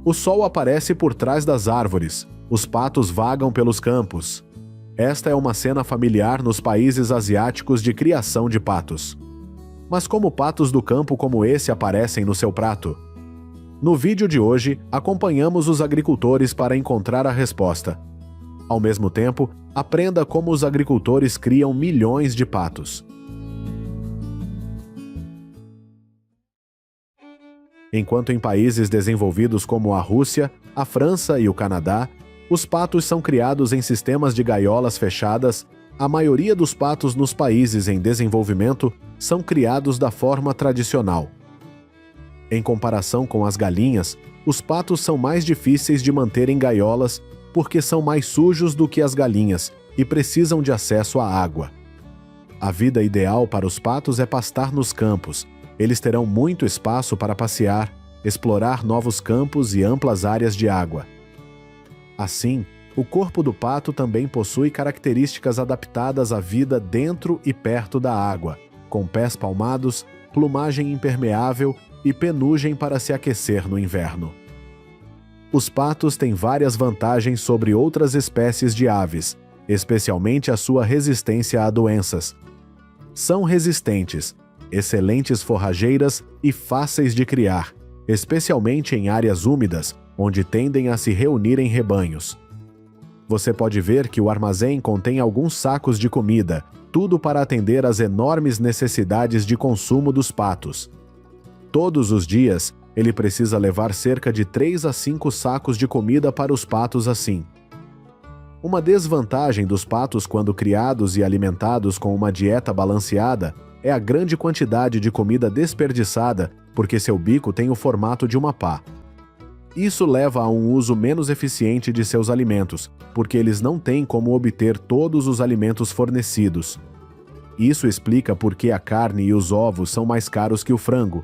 O sol aparece por trás das árvores, os patos vagam pelos campos. Esta é uma cena familiar nos países asiáticos de criação de patos. Mas como patos do campo como esse aparecem no seu prato? No vídeo de hoje, acompanhamos os agricultores para encontrar a resposta. Ao mesmo tempo, aprenda como os agricultores criam milhões de patos. Enquanto em países desenvolvidos como a Rússia, a França e o Canadá, os patos são criados em sistemas de gaiolas fechadas, a maioria dos patos nos países em desenvolvimento são criados da forma tradicional. Em comparação com as galinhas, os patos são mais difíceis de manter em gaiolas porque são mais sujos do que as galinhas e precisam de acesso à água. A vida ideal para os patos é pastar nos campos. Eles terão muito espaço para passear, explorar novos campos e amplas áreas de água. Assim, o corpo do pato também possui características adaptadas à vida dentro e perto da água, com pés palmados, plumagem impermeável e penugem para se aquecer no inverno. Os patos têm várias vantagens sobre outras espécies de aves, especialmente a sua resistência a doenças. São resistentes, excelentes forrageiras e fáceis de criar, especialmente em áreas úmidas, onde tendem a se reunir em rebanhos. Você pode ver que o armazém contém alguns sacos de comida, tudo para atender às enormes necessidades de consumo dos patos. Todos os dias, ele precisa levar cerca de 3 a 5 sacos de comida para os patos assim. Uma desvantagem dos patos quando criados e alimentados com uma dieta balanceada é a grande quantidade de comida desperdiçada porque seu bico tem o formato de uma pá. Isso leva a um uso menos eficiente de seus alimentos, porque eles não têm como obter todos os alimentos fornecidos. Isso explica por que a carne e os ovos são mais caros que o frango.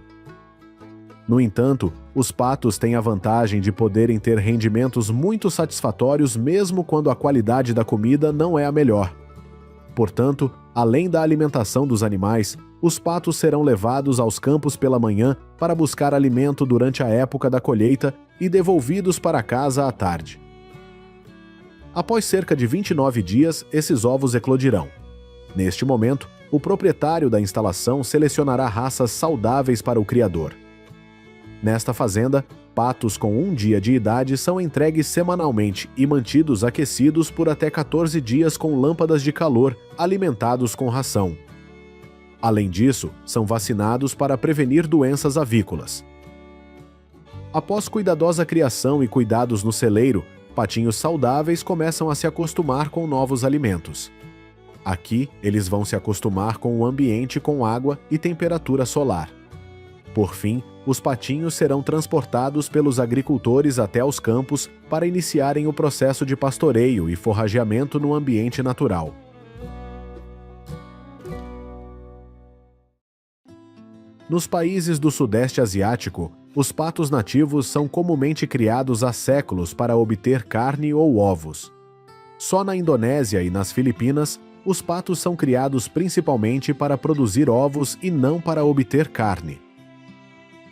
No entanto, os patos têm a vantagem de poderem ter rendimentos muito satisfatórios mesmo quando a qualidade da comida não é a melhor. Portanto, além da alimentação dos animais, os patos serão levados aos campos pela manhã para buscar alimento durante a época da colheita e devolvidos para casa à tarde. Após cerca de 29 dias, esses ovos eclodirão. Neste momento, o proprietário da instalação selecionará raças saudáveis para o criador. Nesta fazenda, patos com 1 dia de idade são entregues semanalmente e mantidos aquecidos por até 14 dias com lâmpadas de calor, alimentados com ração. Além disso, são vacinados para prevenir doenças avícolas. Após cuidadosa criação e cuidados no celeiro, patinhos saudáveis começam a se acostumar com novos alimentos. Aqui, eles vão se acostumar com o ambiente com água e temperatura solar. Por fim, os patinhos serão transportados pelos agricultores até os campos para iniciarem o processo de pastoreio e forrageamento no ambiente natural. Nos países do Sudeste Asiático, os patos nativos são comumente criados há séculos para obter carne ou ovos. Só na Indonésia e nas Filipinas, os patos são criados principalmente para produzir ovos e não para obter carne.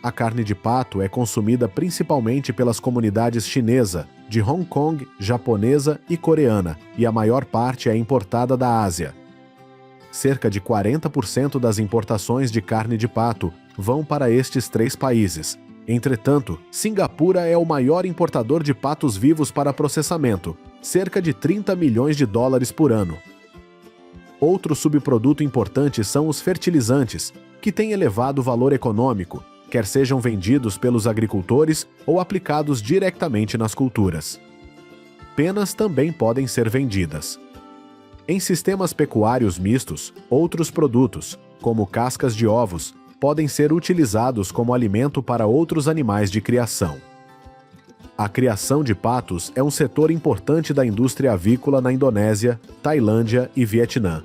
A carne de pato é consumida principalmente pelas comunidades chinesa, de Hong Kong, japonesa e coreana, e a maior parte é importada da Ásia. Cerca de 40% das importações de carne de pato vão para estes 3 países. Entretanto, Singapura é o maior importador de patos vivos para processamento, cerca de 30 milhões de dólares por ano. Outro subproduto importante são os fertilizantes, que têm elevado valor econômico, quer sejam vendidos pelos agricultores ou aplicados diretamente nas culturas. Penas também podem ser vendidas. Em sistemas pecuários mistos, outros produtos, como cascas de ovos, podem ser utilizados como alimento para outros animais de criação. A criação de patos é um setor importante da indústria avícola na Indonésia, Tailândia e Vietnã.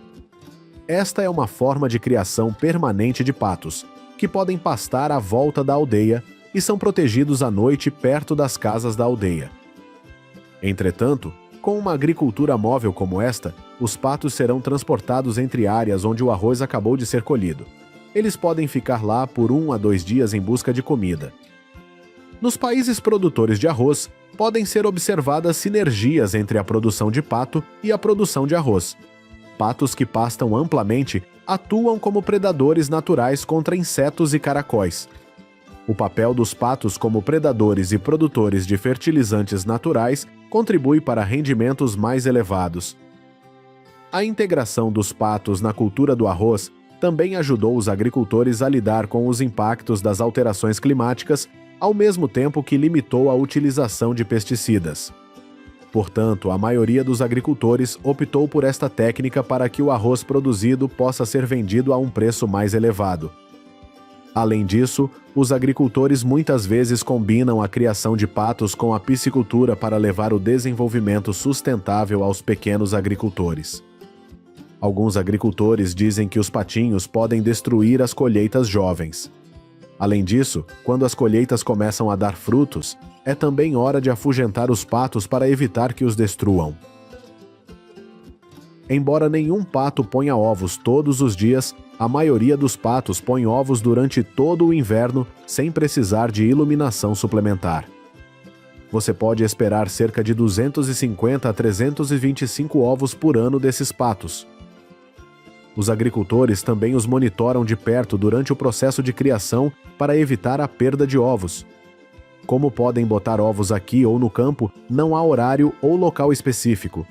Esta é uma forma de criação permanente de patos, que podem pastar à volta da aldeia e são protegidos à noite perto das casas da aldeia. Entretanto, com uma agricultura móvel como esta, os patos serão transportados entre áreas onde o arroz acabou de ser colhido. Eles podem ficar lá por 1 a 2 dias em busca de comida. Nos países produtores de arroz, podem ser observadas sinergias entre a produção de pato e a produção de arroz. Patos que pastam amplamente atuam como predadores naturais contra insetos e caracóis. O papel dos patos como predadores e produtores de fertilizantes naturais contribui para rendimentos mais elevados. A integração dos patos na cultura do arroz também ajudou os agricultores a lidar com os impactos das alterações climáticas, ao mesmo tempo que limitou a utilização de pesticidas. Portanto, a maioria dos agricultores optou por esta técnica para que o arroz produzido possa ser vendido a um preço mais elevado. Além disso, os agricultores muitas vezes combinam a criação de patos com a piscicultura para levar o desenvolvimento sustentável aos pequenos agricultores. Alguns agricultores dizem que os patinhos podem destruir as colheitas jovens. Além disso, quando as colheitas começam a dar frutos, é também hora de afugentar os patos para evitar que os destruam. Embora nenhum pato ponha ovos todos os dias, a maioria dos patos põe ovos durante todo o inverno sem precisar de iluminação suplementar. Você pode esperar cerca de 250 a 325 ovos por ano desses patos. Os agricultores também os monitoram de perto durante o processo de criação para evitar a perda de ovos. Como podem botar ovos aqui ou no campo, não há horário ou local específico.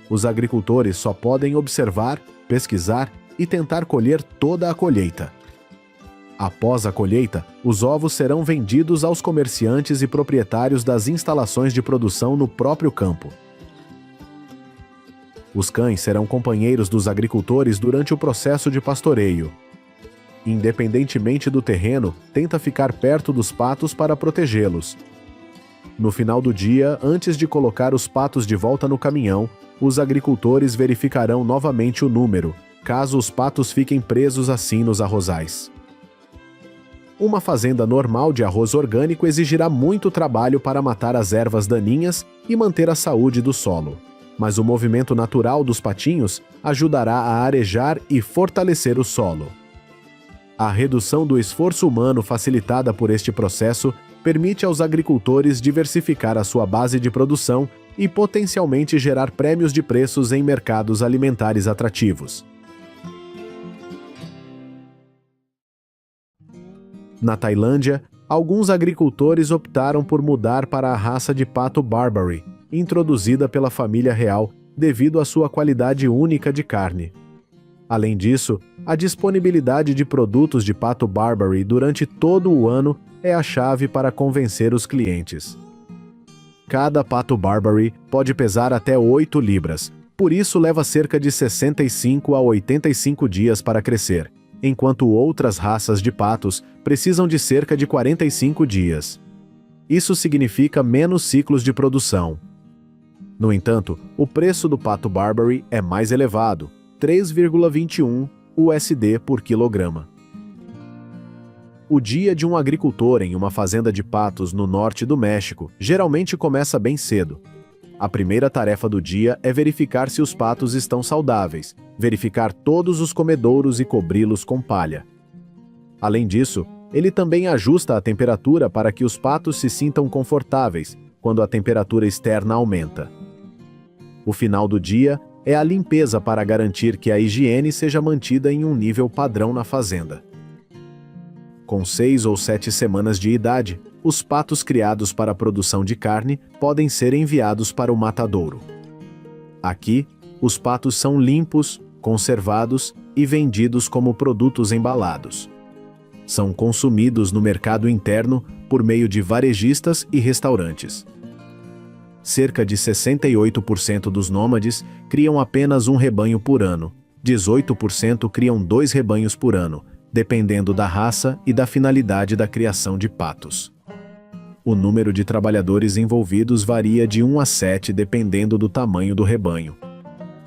Os agricultores só podem observar, pesquisar e tentar colher toda a colheita. Após a colheita, os ovos serão vendidos aos comerciantes e proprietários das instalações de produção no próprio campo. Os cães serão companheiros dos agricultores durante o processo de pastoreio. Independentemente do terreno, tenta ficar perto dos patos para protegê-los. No final do dia, antes de colocar os patos de volta no caminhão, os agricultores verificarão novamente o número, caso os patos fiquem presos assim nos arrozais. Uma fazenda normal de arroz orgânico exigirá muito trabalho para matar as ervas daninhas e manter a saúde do solo. Mas o movimento natural dos patinhos ajudará a arejar e fortalecer o solo. A redução do esforço humano facilitada por este processo permite aos agricultores diversificar a sua base de produção e potencialmente gerar prêmios de preços em mercados alimentares atrativos. Na Tailândia, alguns agricultores optaram por mudar para a raça de pato Barbary, introduzida pela família real devido à sua qualidade única de carne. Além disso, a disponibilidade de produtos de pato Barbary durante todo o ano é a chave para convencer os clientes. Cada pato Barbary pode pesar até 8 libras, por isso leva cerca de 65 a 85 dias para crescer, enquanto outras raças de patos precisam de cerca de 45 dias. Isso significa menos ciclos de produção. No entanto, o preço do pato Barbary é mais elevado, 3,21 USD por quilograma. O dia de um agricultor em uma fazenda de patos no norte do México geralmente começa bem cedo. A primeira tarefa do dia é verificar se os patos estão saudáveis, verificar todos os comedouros e cobri-los com palha. Além disso, ele também ajusta a temperatura para que os patos se sintam confortáveis quando a temperatura externa aumenta. O final do dia é a limpeza para garantir que a higiene seja mantida em um nível padrão na fazenda. Com 6 ou 7 semanas de idade, os patos criados para a produção de carne podem ser enviados para o matadouro. Aqui, os patos são limpos, conservados e vendidos como produtos embalados. São consumidos no mercado interno por meio de varejistas e restaurantes. Cerca de 68% dos nômades criam apenas um rebanho por ano, 18% criam 2 rebanhos por ano, dependendo da raça e da finalidade da criação de patos. O número de trabalhadores envolvidos varia de 1 a 7 dependendo do tamanho do rebanho.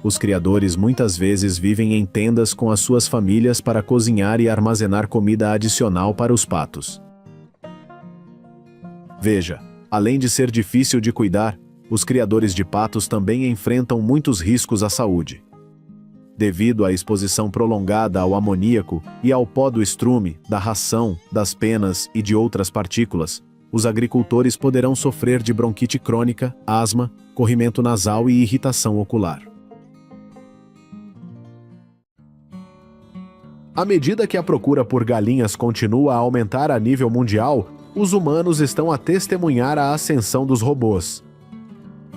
Os criadores muitas vezes vivem em tendas com as suas famílias para cozinhar e armazenar comida adicional para os patos. Veja, além de ser difícil de cuidar, os criadores de patos também enfrentam muitos riscos à saúde. Devido à exposição prolongada ao amoníaco e ao pó do estrume, da ração, das penas e de outras partículas, os agricultores poderão sofrer de bronquite crônica, asma, corrimento nasal e irritação ocular. À medida que a procura por galinhas continua a aumentar a nível mundial, os humanos estão a testemunhar a ascensão dos robôs.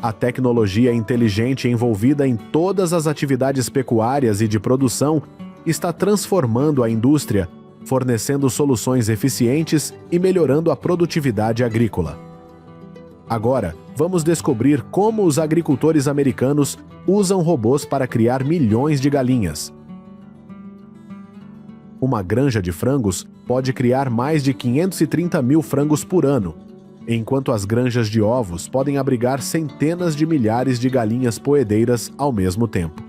A tecnologia inteligente envolvida em todas as atividades pecuárias e de produção está transformando a indústria, fornecendo soluções eficientes e melhorando a produtividade agrícola. Agora, vamos descobrir como os agricultores americanos usam robôs para criar milhões de galinhas. Uma granja de frangos pode criar mais de 530 mil frangos por ano, enquanto as granjas de ovos podem abrigar centenas de milhares de galinhas poedeiras ao mesmo tempo.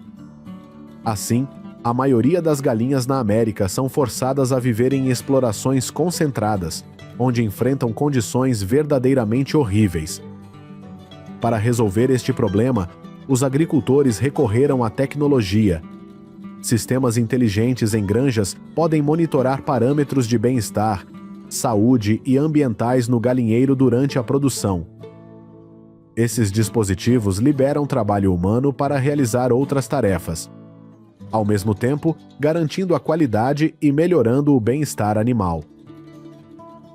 Assim, a maioria das galinhas na América são forçadas a viver em explorações concentradas, onde enfrentam condições verdadeiramente horríveis. Para resolver este problema, os agricultores recorreram à tecnologia. Sistemas inteligentes em granjas podem monitorar parâmetros de bem-estar, saúde e ambientais no galinheiro durante a produção. Esses dispositivos liberam trabalho humano para realizar outras tarefas, ao mesmo tempo garantindo a qualidade e melhorando o bem-estar animal.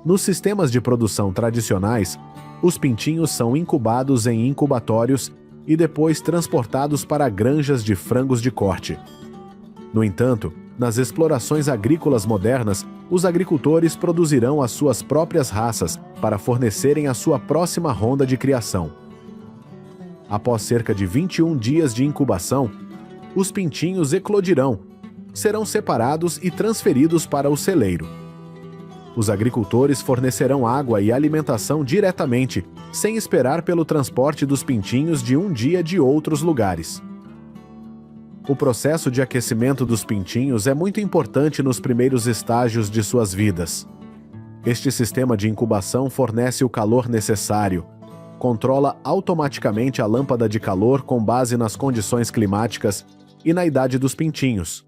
Nos sistemas de produção tradicionais, os pintinhos são incubados em incubatórios e depois transportados para granjas de frangos de corte. No entanto, nas explorações agrícolas modernas, os agricultores produzirão as suas próprias raças para fornecerem a sua próxima ronda de criação. Após cerca de 21 dias de incubação, os pintinhos eclodirão, serão separados e transferidos para o celeiro. Os agricultores fornecerão água e alimentação diretamente, sem esperar pelo transporte dos pintinhos de um dia de outros lugares. O processo de aquecimento dos pintinhos é muito importante nos primeiros estágios de suas vidas. Este sistema de incubação fornece o calor necessário, controla automaticamente a lâmpada de calor com base nas condições climáticas e na idade dos pintinhos.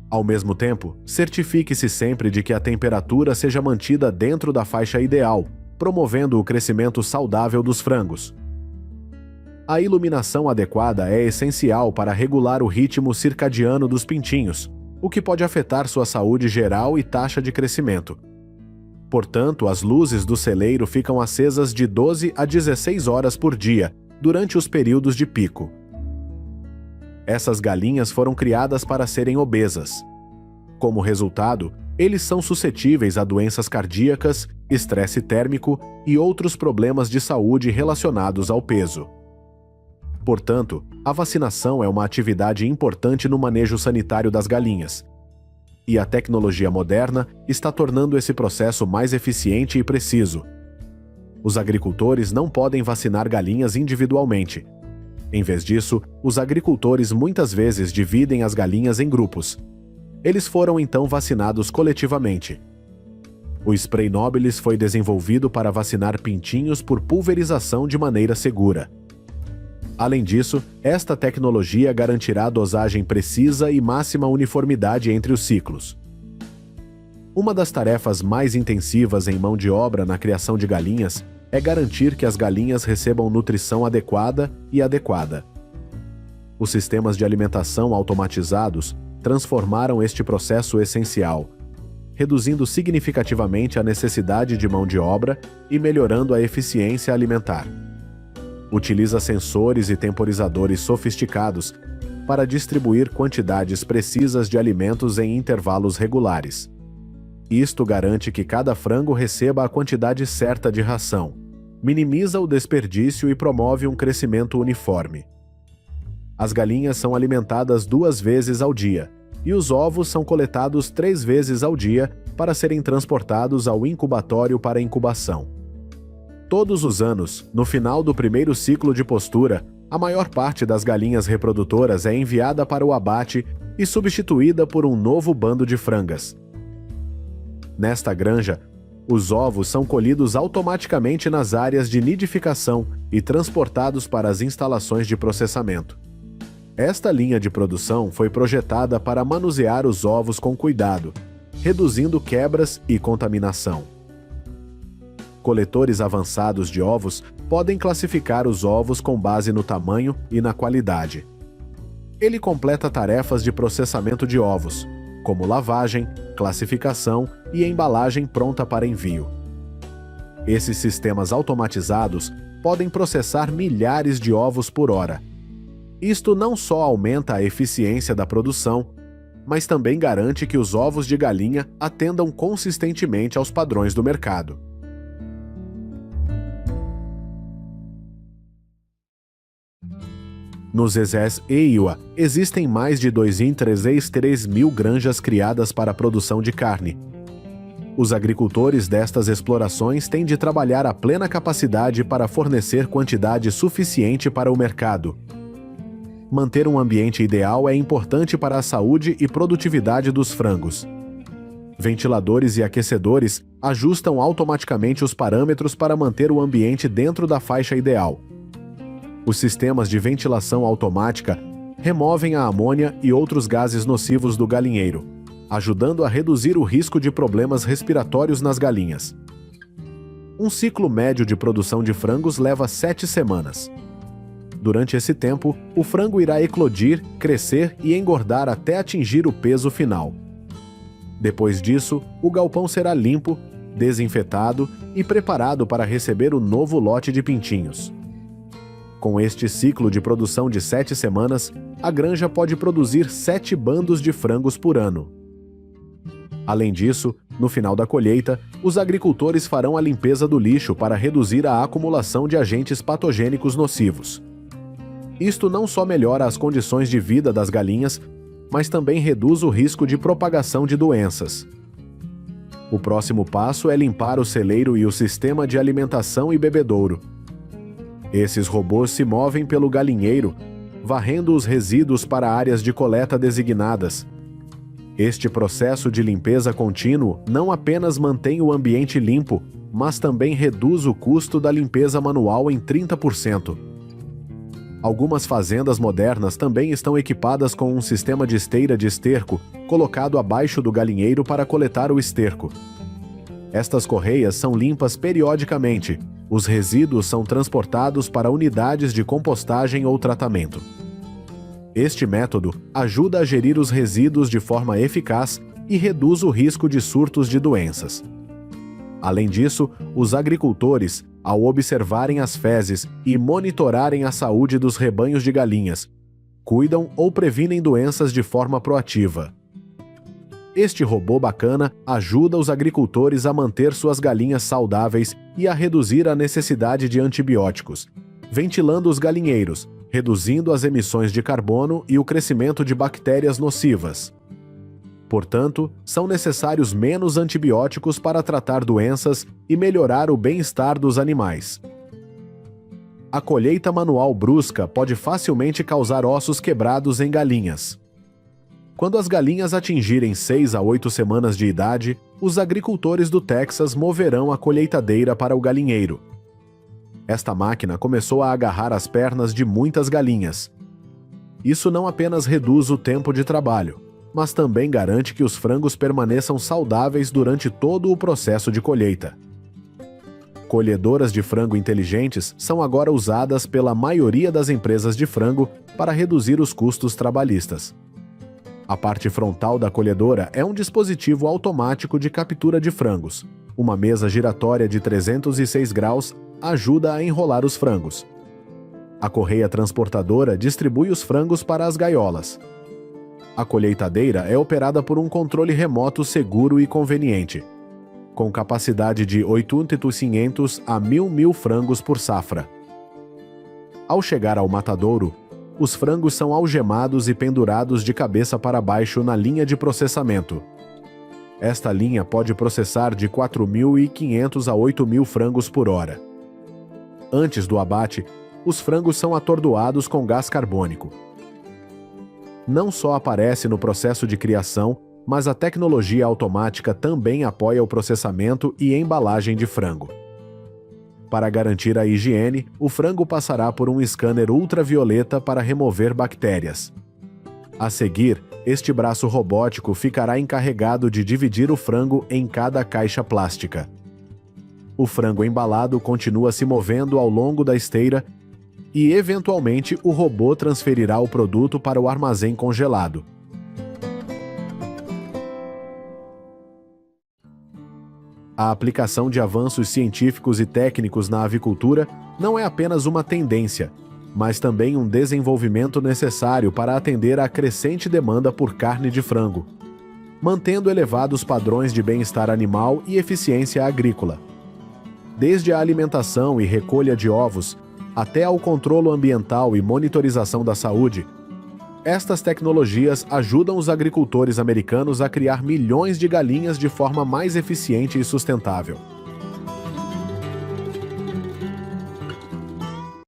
Ao mesmo tempo, certifique-se sempre de que a temperatura seja mantida dentro da faixa ideal, promovendo o crescimento saudável dos frangos. A iluminação adequada é essencial para regular o ritmo circadiano dos pintinhos, o que pode afetar sua saúde geral e taxa de crescimento. Portanto, as luzes do celeiro ficam acesas de 12 a 16 horas por dia, durante os períodos de pico. Essas galinhas foram criadas para serem obesas. Como resultado, eles são suscetíveis a doenças cardíacas, estresse térmico e outros problemas de saúde relacionados ao peso. Portanto, a vacinação é uma atividade importante no manejo sanitário das galinhas. E a tecnologia moderna está tornando esse processo mais eficiente e preciso. Os agricultores não podem vacinar galinhas individualmente. Em vez disso, os agricultores muitas vezes dividem as galinhas em grupos. Eles foram então vacinados coletivamente. O spray Nobilis foi desenvolvido para vacinar pintinhos por pulverização de maneira segura. Além disso, esta tecnologia garantirá dosagem precisa e máxima uniformidade entre os ciclos. Uma das tarefas mais intensivas em mão de obra na criação de galinhas é garantir que as galinhas recebam nutrição adequada e adequada. Os sistemas de alimentação automatizados transformaram este processo essencial, reduzindo significativamente a necessidade de mão de obra e melhorando a eficiência alimentar. Utiliza sensores e temporizadores sofisticados para distribuir quantidades precisas de alimentos em intervalos regulares. Isto garante que cada frango receba a quantidade certa de ração, minimiza o desperdício e promove um crescimento uniforme. As galinhas são alimentadas 2 vezes ao dia, e os ovos são coletados 3 vezes ao dia para serem transportados ao incubatório para incubação. Todos os anos, no final do primeiro ciclo de postura, a maior parte das galinhas reprodutoras é enviada para o abate e substituída por um novo bando de frangas. Nesta granja, os ovos são colhidos automaticamente nas áreas de nidificação e transportados para as instalações de processamento. Esta linha de produção foi projetada para manusear os ovos com cuidado, reduzindo quebras e contaminação. Coletores avançados de ovos podem classificar os ovos com base no tamanho e na qualidade. Ele completa tarefas de processamento de ovos, como lavagem, classificação e embalagem pronta para envio. Esses sistemas automatizados podem processar milhares de ovos por hora. Isto não só aumenta a eficiência da produção, mas também garante que os ovos de galinha atendam consistentemente aos padrões do mercado. Nos ESES EIWA, existem mais de 203 mil granjas criadas para a produção de carne. Os agricultores destas explorações têm de trabalhar a plena capacidade para fornecer quantidade suficiente para o mercado. Manter um ambiente ideal é importante para a saúde e produtividade dos frangos. Ventiladores e aquecedores ajustam automaticamente os parâmetros para manter o ambiente dentro da faixa ideal. Os sistemas de ventilação automática removem a amônia e outros gases nocivos do galinheiro, ajudando a reduzir o risco de problemas respiratórios nas galinhas. Um ciclo médio de produção de frangos leva 7 semanas. Durante esse tempo, o frango irá eclodir, crescer e engordar até atingir o peso final. Depois disso, o galpão será limpo, desinfetado e preparado para receber o novo lote de pintinhos. Com este ciclo de produção de 7 semanas, a granja pode produzir 7 bandos de frangos por ano. Além disso, no final da colheita, os agricultores farão a limpeza do lixo para reduzir a acumulação de agentes patogênicos nocivos. Isto não só melhora as condições de vida das galinhas, mas também reduz o risco de propagação de doenças. O próximo passo é limpar o celeiro e o sistema de alimentação e bebedouro. Esses robôs se movem pelo galinheiro, varrendo os resíduos para áreas de coleta designadas. Este processo de limpeza contínuo não apenas mantém o ambiente limpo, mas também reduz o custo da limpeza manual em 30%. Algumas fazendas modernas também estão equipadas com um sistema de esteira de esterco colocado abaixo do galinheiro para coletar o esterco. Estas correias são limpas periodicamente. Os resíduos são transportados para unidades de compostagem ou tratamento. Este método ajuda a gerir os resíduos de forma eficaz e reduz o risco de surtos de doenças. Além disso, os agricultores, ao observarem as fezes e monitorarem a saúde dos rebanhos de galinhas, cuidam ou previnem doenças de forma proativa. Este robô bacana ajuda os agricultores a manter suas galinhas saudáveis e a reduzir a necessidade de antibióticos, ventilando os galinheiros, reduzindo as emissões de carbono e o crescimento de bactérias nocivas. Portanto, são necessários menos antibióticos para tratar doenças e melhorar o bem-estar dos animais. A colheita manual brusca pode facilmente causar ossos quebrados em galinhas. Quando as galinhas atingirem 6 a 8 semanas de idade, os agricultores do Texas moverão a colheitadeira para o galinheiro. Esta máquina começou a agarrar as pernas de muitas galinhas. Isso não apenas reduz o tempo de trabalho, mas também garante que os frangos permaneçam saudáveis durante todo o processo de colheita. Colhedoras de frango inteligentes são agora usadas pela maioria das empresas de frango para reduzir os custos trabalhistas. A parte frontal da colhedora é um dispositivo automático de captura de frangos. Uma mesa giratória de 306 graus ajuda a enrolar os frangos. A correia transportadora distribui os frangos para as gaiolas. A colheitadeira é operada por um controle remoto seguro e conveniente, com capacidade de 8.500 a 1.000 frangos por safra. Ao chegar ao matadouro, os frangos são algemados e pendurados de cabeça para baixo na linha de processamento. Esta linha pode processar de 4.500 a 8.000 frangos por hora. Antes do abate, os frangos são atordoados com gás carbônico. Não só aparece no processo de criação, mas a tecnologia automática também apoia o processamento e embalagem de frango. Para garantir a higiene, o frango passará por um scanner ultravioleta para remover bactérias. A seguir, este braço robótico ficará encarregado de dividir o frango em cada caixa plástica. o frango embalado continua se movendo ao longo da esteira e, eventualmente, o robô transferirá o produto para o armazém congelado. A aplicação de avanços científicos e técnicos na avicultura não é apenas uma tendência, mas também um desenvolvimento necessário para atender à crescente demanda por carne de frango, mantendo elevados padrões de bem-estar animal e eficiência agrícola. Desde a alimentação e recolha de ovos, até ao controle ambiental e monitorização da saúde, estas tecnologias ajudam os agricultores americanos a criar milhões de galinhas de forma mais eficiente e sustentável.